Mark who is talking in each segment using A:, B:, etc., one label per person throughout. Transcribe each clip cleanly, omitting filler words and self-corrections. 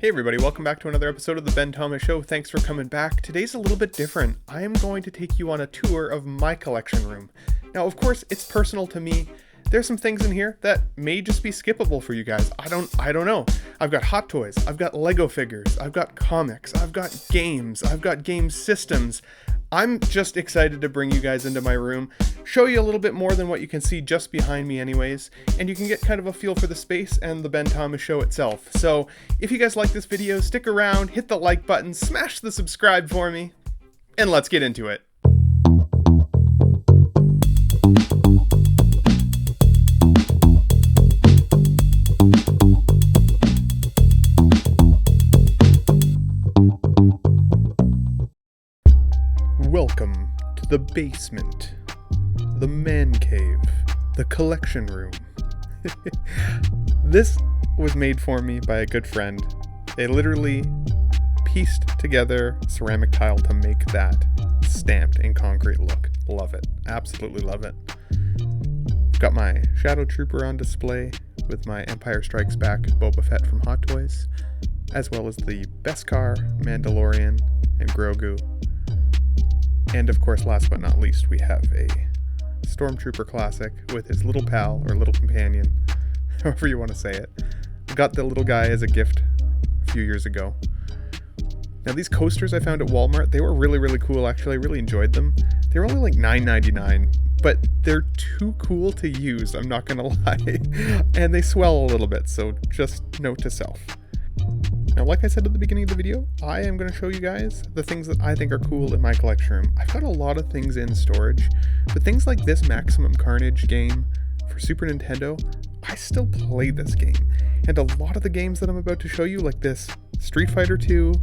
A: Hey everybody, welcome back to another episode of the Ben Thomas Show. Thanks for coming back. Today's a little bit different. I am going to take you on a tour of my collection room. Now, of course, it's personal to me. There's some things in here that may just be skippable for you guys. I don't know. I've got hot toys, I've got Lego figures, I've got comics, I've got games, I've got game systems. I'm just excited to bring you guys into my room, show you a little bit more than what you can see just behind me anyways, and you can get kind of a feel for the space and the Ben Thomas Show itself. So if you guys like this video, stick around, hit the like button, smash the subscribe for me, and let's get into it. Welcome to the basement, the man cave, the collection room. This was made for me by a good friend. They literally pieced together ceramic tile to make that stamped in concrete look. Love it. Absolutely love it. I've got my Shadow Trooper on display with my Empire Strikes Back Boba Fett from Hot Toys, as well as the Bescar, Mandalorian, and Grogu. And of course, last but not least, we have a Stormtrooper Classic with his little pal, or little companion, however you want to say it. I got the little guy as a gift a few years ago. Now these coasters I found at Walmart, they were really cool actually. I really enjoyed them. They were only like $9.99, but they're too cool to use, I'm not gonna lie. And they swell a little bit, so just note to self. Now, like I said at the beginning of the video, I am going to show you guys the things that I think are cool in my collection room. I've got a lot of things in storage, but things like this Maximum Carnage game for Super Nintendo, I still play this game. And a lot of the games that I'm about to show you, like this Street Fighter 2,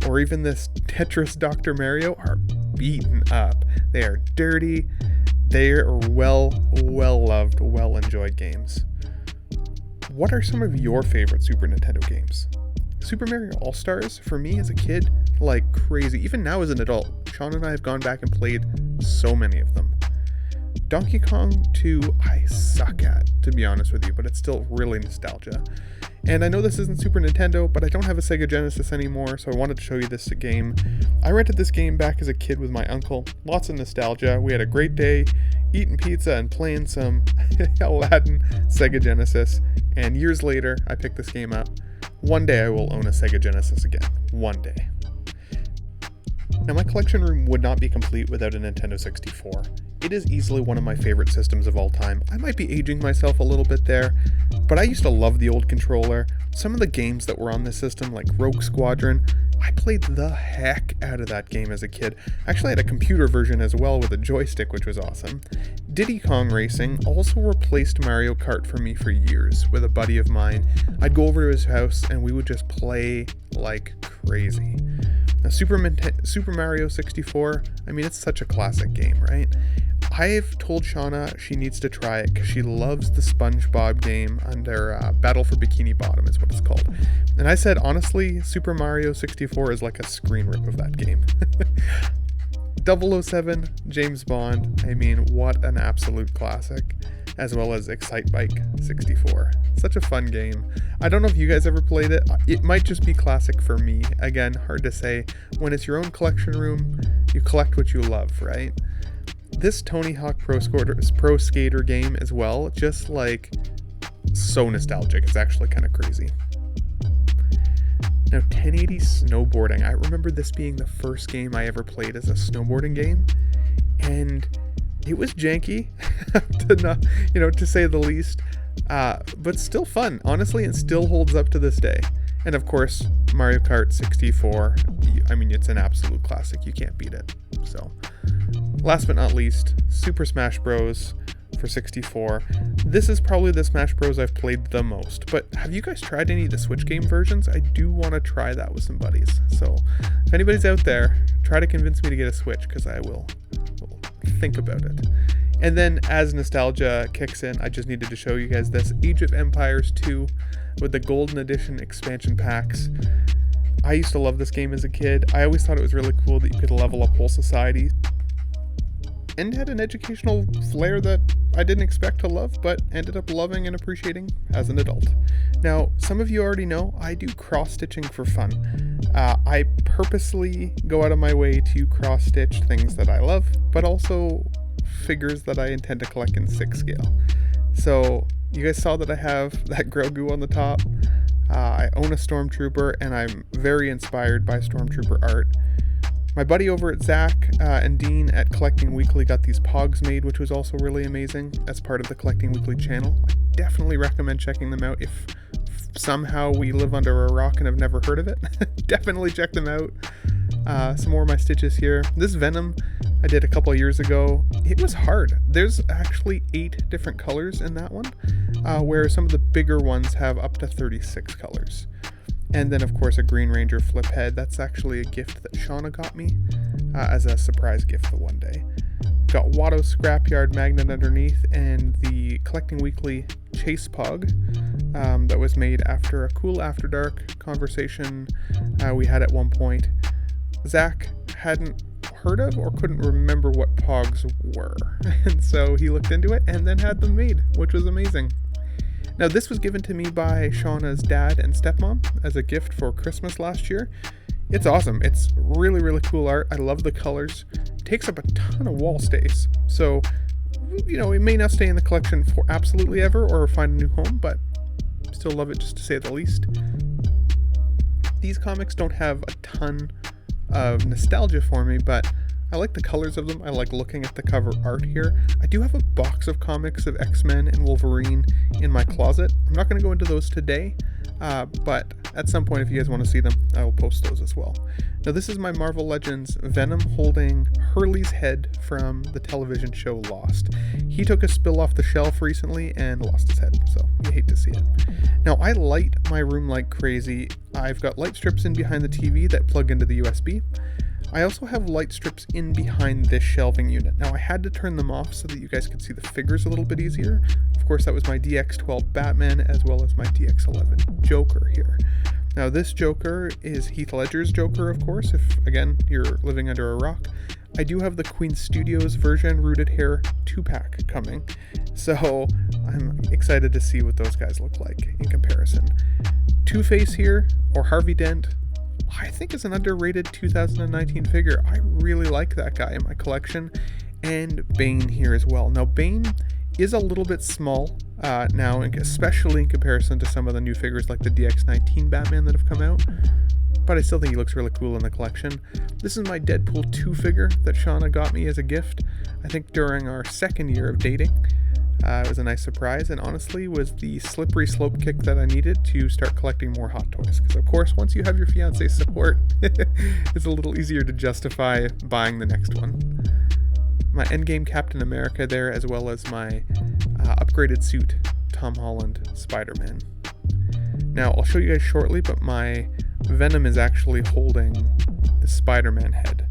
A: or even this Tetris Dr. Mario, are beaten up. They are dirty. They are well-loved, well-enjoyed games. What are some of your favorite Super Nintendo games? Super Mario All-Stars, for me as a kid, like crazy. Even now as an adult, Sean and I have gone back and played so many of them. Donkey Kong 2, I suck at, to be honest with you, but it's still really nostalgia. And I know this isn't Super Nintendo, but I don't have a Sega Genesis anymore, so I wanted to show you this game. I rented this game back as a kid with my uncle. Lots of nostalgia. We had a great day eating pizza and playing some Aladdin Sega Genesis. And years later, I picked this game up. One day I will own a Sega Genesis again. One day. Now my collection room would not be complete without a Nintendo 64. It is easily one of my favorite systems of all time. I might be aging myself a little bit there, but I used to love the old controller. Some of the games that were on this system, like Rogue Squadron, I played the heck out of that game as a kid. Actually, I had a computer version as well with a joystick, which was awesome. Diddy Kong Racing also replaced Mario Kart for me for years with a buddy of mine. I'd go over to his house and we would just play like crazy. Now, Super Mario 64, I mean, it's such a classic game, right? I've told Shauna she needs to try it because she loves the SpongeBob game under Battle for Bikini Bottom is what it's called. And I said, honestly, Super Mario 64 is like a screen rip of that game. 007, James Bond, I mean, what an absolute classic. As well as Excitebike 64. Such a fun game. I don't know if you guys ever played it. It might just be classic for me. Again, hard to say. When it's your own collection room, you collect what you love, right? This Tony Hawk Pro Skater game as well, just like so nostalgic. It's actually kind of crazy. Now, 1080 Snowboarding. I remember this being the first game I ever played as a snowboarding game, and it was janky, to say the least, but still fun. Honestly, it still holds up to this day. And of course, Mario Kart 64. I mean, it's an absolute classic. You can't beat it. So, last but not least, Super Smash Bros. For 64. This is probably the Smash Bros. I've played the most, but have you guys tried any of the Switch game versions? I do want to try that with some buddies. So if anybody's out there, try to convince me to get a Switch because I will think about it. And then as nostalgia kicks in, I just needed to show you guys this Age of Empires 2 with the Golden Edition expansion packs. I used to love this game as a kid. I always thought it was really cool that you could level up whole society. and had an educational flair that I didn't expect to love, but ended up loving and appreciating as an adult. Now, some of you already know I do cross-stitching for fun. I purposely go out of my way to cross-stitch things that I love, but also figures that I intend to collect in 6 scale. So, you guys saw that I have that Grogu on the top. I own a Stormtrooper, and I'm very inspired by Stormtrooper art. My buddy over at Zach and Dean at Collecting Weekly got these Pogs made, which was also really amazing as part of the Collecting Weekly channel. I definitely recommend checking them out if somehow we live under a rock and have never heard of it. Definitely check them out. Some more of my stitches here. This Venom I did a couple of years ago. It was hard. There's actually 8 different colors in that one, where some of the bigger ones have up to 36 colors. And then, of course, a Green Ranger flip head. That's actually a gift that Shauna got me as a surprise gift the one day. Got Watto's Scrapyard magnet underneath, and the Collecting Weekly Chase Pog that was made after a cool After Dark conversation we had at one point. Zach hadn't heard of or couldn't remember what Pogs were, and so he looked into it and then had them made, which was amazing. Now, this was given to me by Shauna's dad and stepmom as a gift for Christmas last year. It's awesome. It's really, really cool art. I love the colors. It takes up a ton of wall space. So, it may not stay in the collection for absolutely ever or find a new home, but still love it just to say the least. These comics don't have a ton of nostalgia for me, but I like the colors of them. I like looking at the cover art here. I do have a box of comics of X-Men and Wolverine in my closet. I'm not going to go into those today, but at some point, if you guys want to see them, I will post those as well. Now, this is my Marvel Legends Venom holding Hurley's head from the television show Lost. He took a spill off the shelf recently and lost his head, so you hate to see it. Now, I light my room like crazy. I've got light strips in behind the TV that plug into the USB. I also have light strips in behind this shelving unit. Now, I had to turn them off so that you guys could see the figures a little bit easier. Of course, that was my DX12 Batman as well as my DX11 Joker here. Now, this Joker is Heath Ledger's Joker, of course, if, again, you're living under a rock. I do have the Queen Studios version Rooted Hair 2-pack coming, so I'm excited to see what those guys look like in comparison. Two-Face here, or Harvey Dent, I think is an underrated 2019 figure. I really like that guy in my collection. And Bane here as well. Now, Bane is a little bit small now, especially in comparison to some of the new figures like the DX19 Batman that have come out. But I still think he looks really cool in the collection. This is my Deadpool 2 figure that Shauna got me as a gift, I think during our second year of dating. It was a nice surprise, and honestly was the slippery slope kick that I needed to start collecting more Hot Toys. Because of course, once you have your fiance's support, it's a little easier to justify buying the next one. My Endgame Captain America there, as well as my upgraded suit, Tom Holland Spider-Man. Now, I'll show you guys shortly, but my Venom is actually holding the Spider-Man head.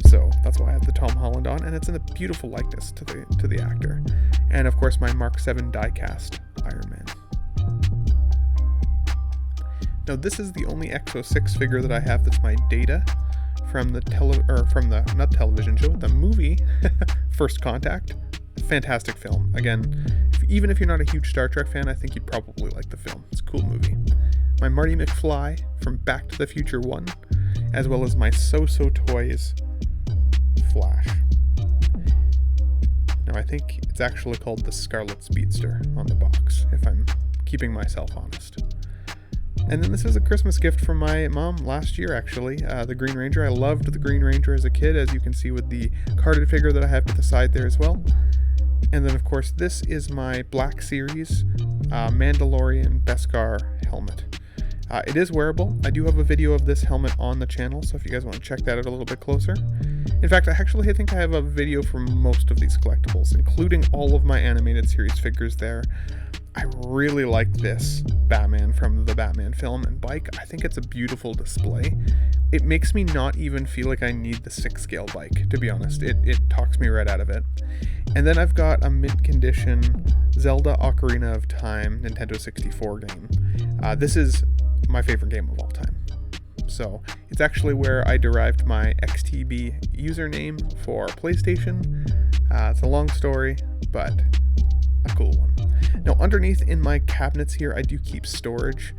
A: So that's why I have the Tom Holland on, and it's in a beautiful likeness to the actor. And of course, my Mark 7 diecast Iron Man. Now, this is the only X06 figure that I have that's my Data from the movie First Contact. Fantastic film. Again, even if you're not a huge Star Trek fan, I think you'd probably like the film. It's a cool movie. My Marty McFly from Back to the Future 1, as well as my So-So Toys Flash. Now, I think it's actually called the Scarlet Speedster on the box, if I'm keeping myself honest. And then this is a Christmas gift from my mom last year, actually. The Green Ranger. I loved the Green Ranger as a kid, as you can see with the carded figure that I have to the side there as well. And then, of course, this is my Black Series Mandalorian Bescar helmet. It is wearable. I do have a video of this helmet on the channel, so if you guys want to check that out a little bit closer. In fact, I think I have a video for most of these collectibles, including all of my animated series figures there. I really like this Batman from the Batman film and bike. I think it's a beautiful display. It makes me not even feel like I need the 6-scale bike, to be honest. It talks me right out of it. And then I've got a mint-condition Zelda Ocarina of Time Nintendo 64 game. This is my favorite game of all time. So it's actually where I derived my XTB username for PlayStation. It's a long story, but a cool one. Now underneath in my cabinets here, I do keep storage.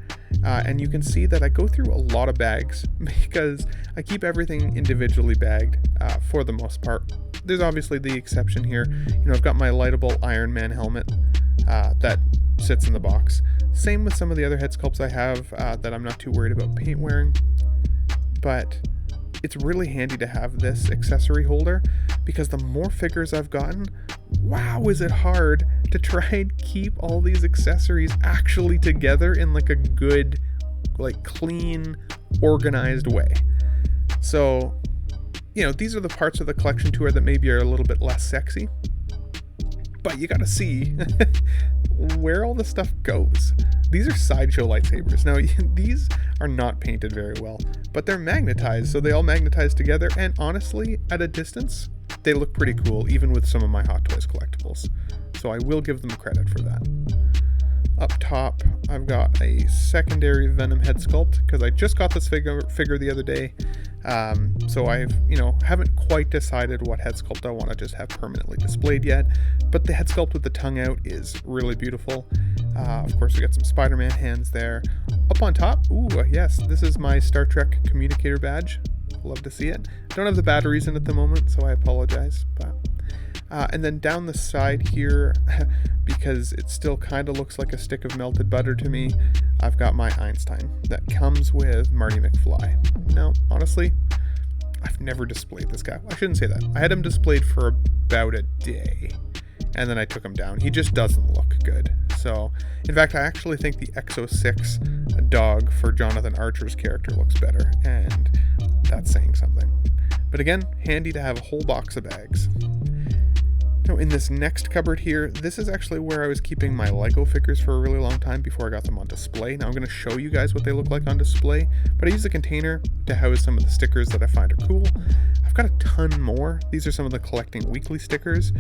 A: And you can see that I go through a lot of bags because I keep everything individually bagged for the most part. There's obviously the exception here. I've got my lightable Iron Man helmet that sits in the box. Same with some of the other head sculpts I have that I'm not too worried about paint wearing. But it's really handy to have this accessory holder because the more figures I've gotten, wow, is it hard to try and keep all these accessories actually together in like a good, like clean, organized way. So, these are the parts of the collection tour that maybe are a little bit less sexy, but you gotta see where all the stuff goes. These are Sideshow Lightsabers. Now, these are not painted very well, but they're magnetized, so they all magnetize together, and honestly, at a distance, they look pretty cool, even with some of my Hot Toys collectibles. So I will give them credit for that. Up top, I've got a secondary Venom head sculpt, because I just got this figure the other day. So I've, haven't quite decided what head sculpt I want to just have permanently displayed yet, but the head sculpt with the tongue out is really beautiful. Of course, we got some Spiderman hands there. Up on top, yes, this is my Star Trek Communicator badge. Love to see it. Don't have the batteries in at the moment, so I apologize. But and then down the side here, because it still kind of looks like a stick of melted butter to me, I've got my Einstein that comes with Marty McFly. Now, honestly, I've never displayed this guy. I shouldn't say that. I had him displayed for about a day, and then I took him down. He just doesn't look good. So, in fact, I actually think the X06 dog for Jonathan Archer's character looks better, and that's saying something. But again, handy to have a whole box of bags. Now, in this next cupboard here, this is actually where I was keeping my Lego figures for a really long time before I got them on display. Now, I'm going to show you guys what they look like on display, but I use a container to house some of the stickers that I find are cool. I've got a ton more. These are some of the Collecting Weekly stickers.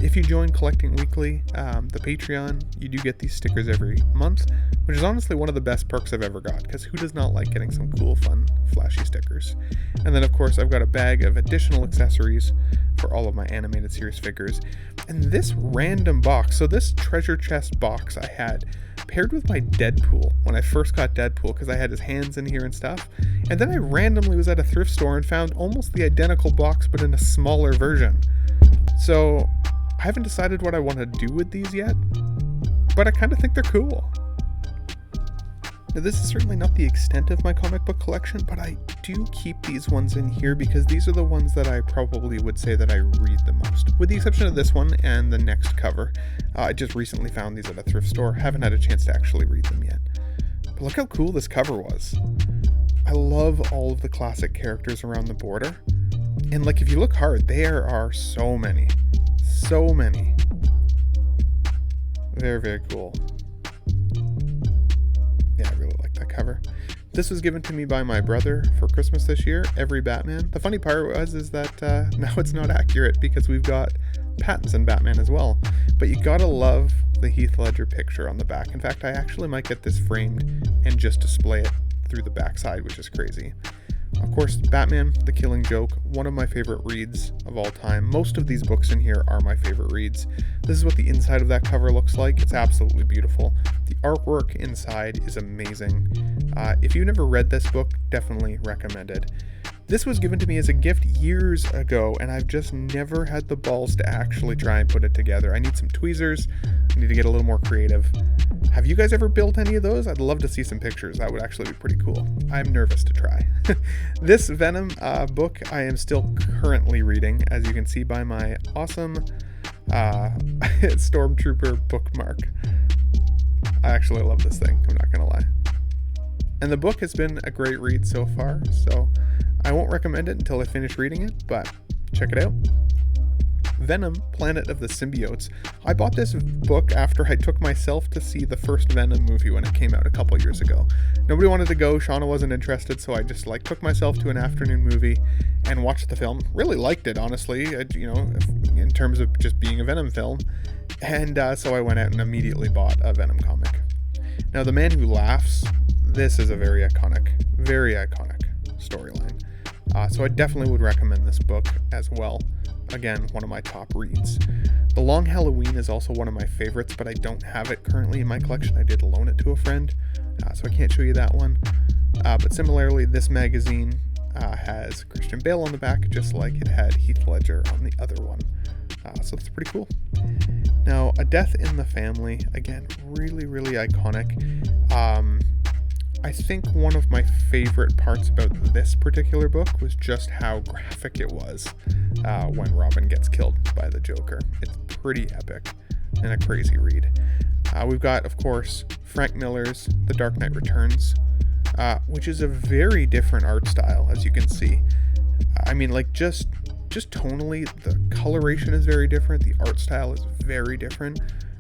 A: If you join Collecting Weekly, the Patreon, you do get these stickers every month, which is honestly one of the best perks I've ever got, because who does not like getting some cool, fun, flashy stickers? And then, of course, I've got a bag of additional accessories for all of my animated series figures. And this random box, so this treasure chest box I had paired with my Deadpool when I first got Deadpool, because I had his hands in here and stuff. And then I randomly was at a thrift store and found almost the identical box but in a smaller version. So I haven't decided what I want to do with these yet, but I kind of think they're cool. Now, this is certainly not the extent of my comic book collection, but I do keep these ones in here because these are the ones that I probably would say that I read the most, with the exception of this one and the next cover. I just recently found these at a thrift store. Haven't had a chance to actually read them yet. But look how cool this cover was. I love all of the classic characters around the border. And if you look hard, there are so many. So many. Very, very cool. Yeah, I really like that cover. This was given to me by my brother for Christmas this year, every Batman. The funny part is that now it's not accurate because we've got Pattinson Batman as well. But you gotta love the Heath Ledger picture on the back. In fact, I actually might get this framed and just display it through the backside, which is crazy. Of course, Batman, The Killing Joke, one of my favorite reads of all time. Most of these books in here are my favorite reads. This is what the inside of that cover looks like. It's absolutely beautiful. The artwork inside is amazing. If you've never read this book, definitely recommended. This was given to me as a gift years ago, and I've just never had the balls to actually try and put it together. I need some tweezers. I need to get a little more creative. Have you guys ever built any of those? I'd love to see some pictures. That would actually be pretty cool. I'm nervous to try. This Venom book I am still currently reading, as you can see by my awesome Stormtrooper bookmark. I actually love this thing, I'm not gonna lie. And the book has been a great read so far, so I won't recommend it until I finish reading it, but check it out. Venom, Planet of the Symbiotes. I bought this book after I took myself to see the first Venom movie when it came out a couple years ago. Nobody wanted to go, Shauna wasn't interested, so I just took myself to an afternoon movie and watched the film. Really liked it, honestly, in terms of just being a Venom film. And so I went out and immediately bought a Venom comic. Now, The Man Who Laughs, this is a very iconic storyline. So I definitely would recommend this book as well. Again, one of my top reads. The Long Halloween is also one of my favorites, but I don't have it currently in my collection. I did loan it to a friend, so I can't show you that one. But similarly, this magazine has Christian Bale on the back, just like it had Heath Ledger on the other one. So that's pretty cool. Now, A Death in the Family, again, really, really iconic. I think one of my favorite parts about this particular book was just how graphic it was when Robin gets killed by the Joker. It's pretty epic and a crazy read. We've got, of course, Frank Miller's The Dark Knight Returns, which is a very different art style, as you can see. I mean, like, just tonally, the coloration is very different. The art style is very different.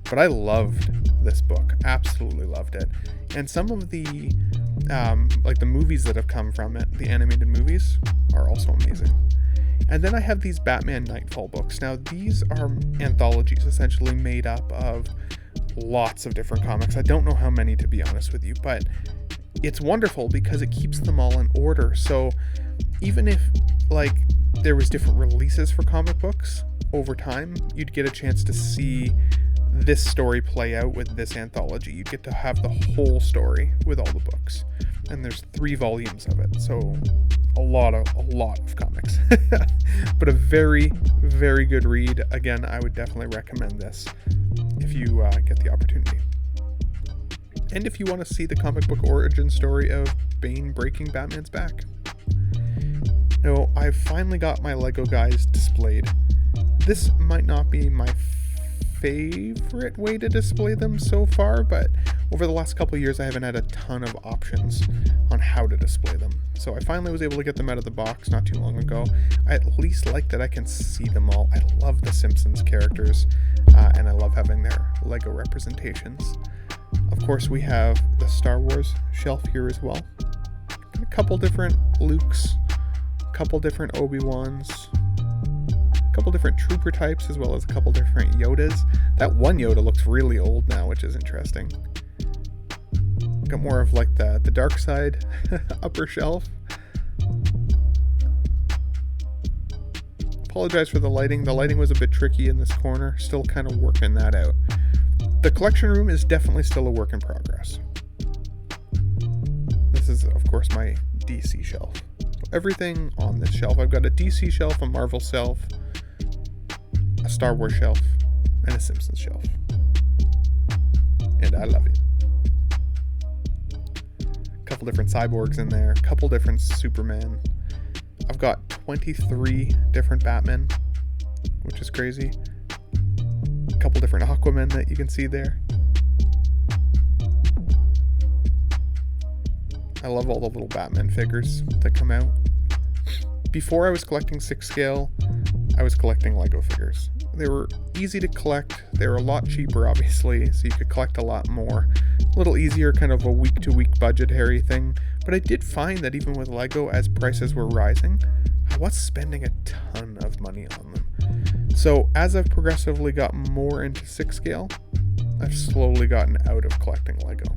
A: But I loved this book. Absolutely loved it. And some of the, like the movies that have come from it, the animated movies, are also amazing. And then I have these Batman Nightfall books. Now, these are anthologies essentially made up of lots of different comics. I don't know how many, to be honest with you, but it's wonderful because it keeps them all in order. So even if, like, there was different releases for comic books over time, you'd get a chance to see this story play out with this anthology. You get to have the whole story with all the books, and there's 3 volumes of it, so a lot of comics. But a very, very good read. Again, I would definitely recommend this if you get the opportunity. And if you want to see the comic book origin story of Bane breaking Batman's back. Now, I've finally got my Lego guys displayed. This might not be my favorite way to display them so far, but over the last couple of years I haven't had a ton of options on how to display them. So I finally was able to get them out of the box not too long ago. I at least like that I can see them all. I love the Simpsons characters, and I love having their Lego representations. Of course, we have the Star Wars shelf here as well. A couple different Lukes, a couple different Obi-Wans, couple different trooper types, as well as a couple different Yodas. That one Yoda looks really old now, which is interesting. Got more of like the dark side upper shelf. Apologize for the lighting. The lighting was a bit tricky in this corner. Still kind of working that out. The collection room is definitely still a work in progress. This is, of course, my DC shelf. Everything on this shelf. I've got a DC shelf, a Marvel shelf, a Star Wars shelf, and a Simpsons shelf. And I love it. A couple different cyborgs in there, a couple different Superman. I've got 23 different Batmen, which is crazy. A couple different Aquaman that you can see there. I love all the little Batman figures that come out. Before I was collecting 6 scale, I was collecting Lego figures. They were easy to collect. They were a lot cheaper, obviously, so you could collect a lot more. A little easier, kind of a week-to-week budgetary thing. But I did find that even with Lego, as prices were rising, I was spending a ton of money on them. So as I've progressively got more into 6 scale, I've slowly gotten out of collecting Lego.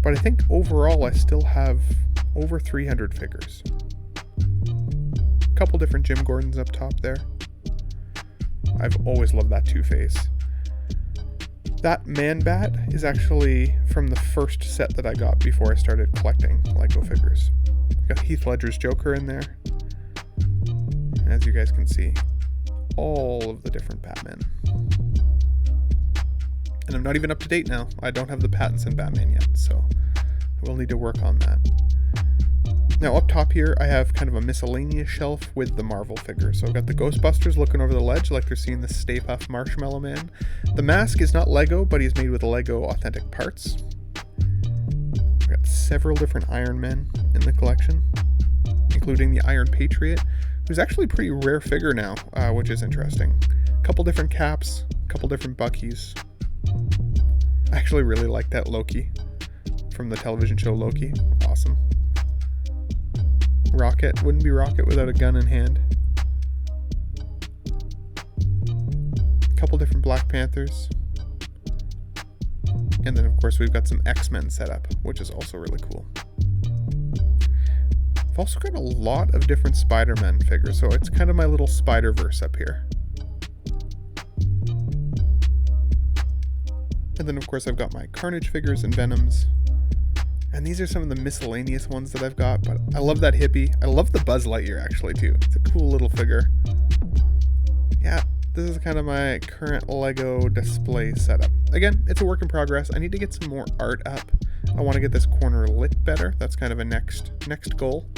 A: But I think overall I still have over 300 figures. A couple different Jim Gordons up top there. I've always loved that Two-Face. That Man-Bat is actually from the first set that I got before I started collecting Lego figures. Got Heath Ledger's Joker in there. And as you guys can see, all of the different Batman. And I'm not even up to date now. I don't have the Pattinson Batman yet, so I will need to work on that. Now up top here, I have kind of a miscellaneous shelf with the Marvel figures. So I've got the Ghostbusters looking over the ledge like they're seeing the Stay Puft Marshmallow Man. The mask is not Lego, but he's made with Lego authentic parts. I've got several different Iron Men in the collection, including the Iron Patriot, who's actually a pretty rare figure now, which is interesting. A couple different Caps, a couple different Buckies. I actually really like that Loki from the television show Loki. Awesome. Rocket. Wouldn't be Rocket without a gun in hand. A couple different Black Panthers. And then, of course, we've got some X-Men set up, which is also really cool. I've also got a lot of different Spider-Man figures, so it's kind of my little Spider-Verse up here. And then, of course, I've got my Carnage figures and Venoms. And these are some of the miscellaneous ones that I've got, but I love that hippie. I love the Buzz Lightyear, actually, too. It's a cool little figure. Yeah, this is kind of my current Lego display setup. Again, it's a work in progress. I need to get some more art up. I want to get this corner lit better. That's kind of a next goal.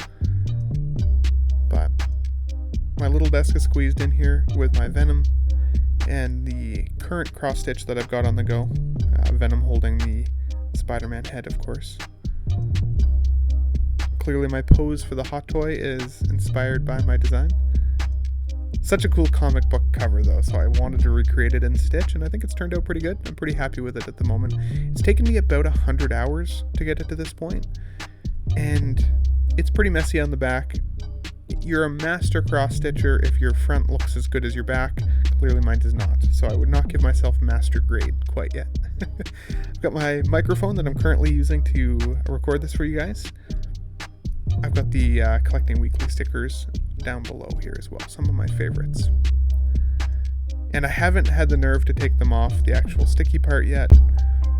A: But my little desk is squeezed in here with my Venom and the current cross stitch that I've got on the go. Venom holding the Spider-Man head, of course. Clearly my pose for the hot toy is inspired by my design. Such a cool comic book cover though, so I wanted to recreate it in Stitch, and I think it's turned out pretty good. I'm pretty happy with it at the moment. It's taken me about 100 hours to get it to this point, and it's pretty messy on the back. You're a master cross stitcher if your front looks as good as your back. Clearly mine does not, so I would not give myself master grade quite yet. I've got my microphone that I'm currently using to record this for you guys. I've got the collecting weekly stickers down below here as well, some of my favorites. And I haven't had the nerve to take them off the actual sticky part yet,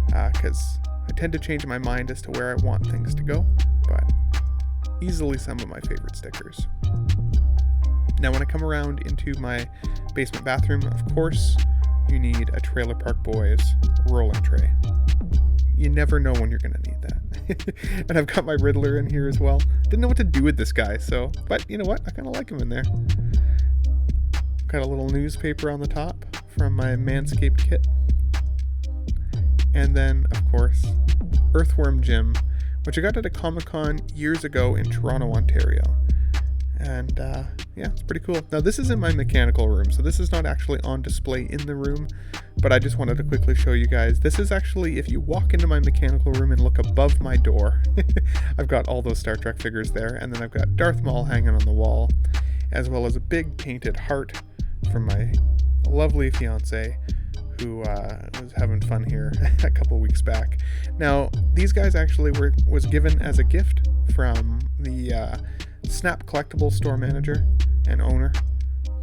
A: because I tend to change my mind as to where I want things to go, but easily some of my favorite stickers. Now when I come around into my basement bathroom, of course, you need a Trailer Park Boys rolling tray. You never know when you're going to need that. And I've got my Riddler in here as well. Didn't know what to do with this guy, but you know what? I kind of like him in there. Got a little newspaper on the top from my Manscaped kit. And then, of course, Earthworm Jim, which I got at a Comic-Con years ago in Toronto, Ontario. And yeah, it's pretty cool. Now this is in my mechanical room, so this is not actually on display in the room, but I just wanted to quickly show you guys. This is actually, if you walk into my mechanical room and look above my door, I've got all those Star Trek figures there, and then I've got Darth Maul hanging on the wall, as well as a big painted heart from my lovely fiance, who was having fun here a couple weeks back. Now, these guys actually was given as a gift from the Snap Collectibles store manager and owner.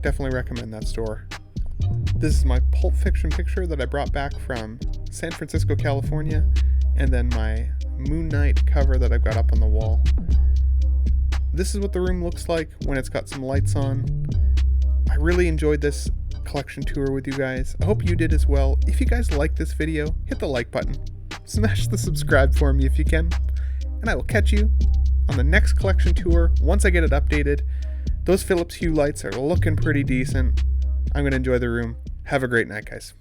A: Definitely recommend that store. This is my Pulp Fiction picture that I brought back from San Francisco, California, and then my Moon Knight cover that I've got up on the wall. This is what the room looks like when it's got some lights on. I really enjoyed this collection tour with you guys. I hope you did as well. If you guys like this video, hit the like button. Smash the subscribe for me if you can. And I will catch you on the next collection tour once I get it updated. Those Philips Hue lights are looking pretty decent. I'm going to enjoy the room. Have a great night, guys.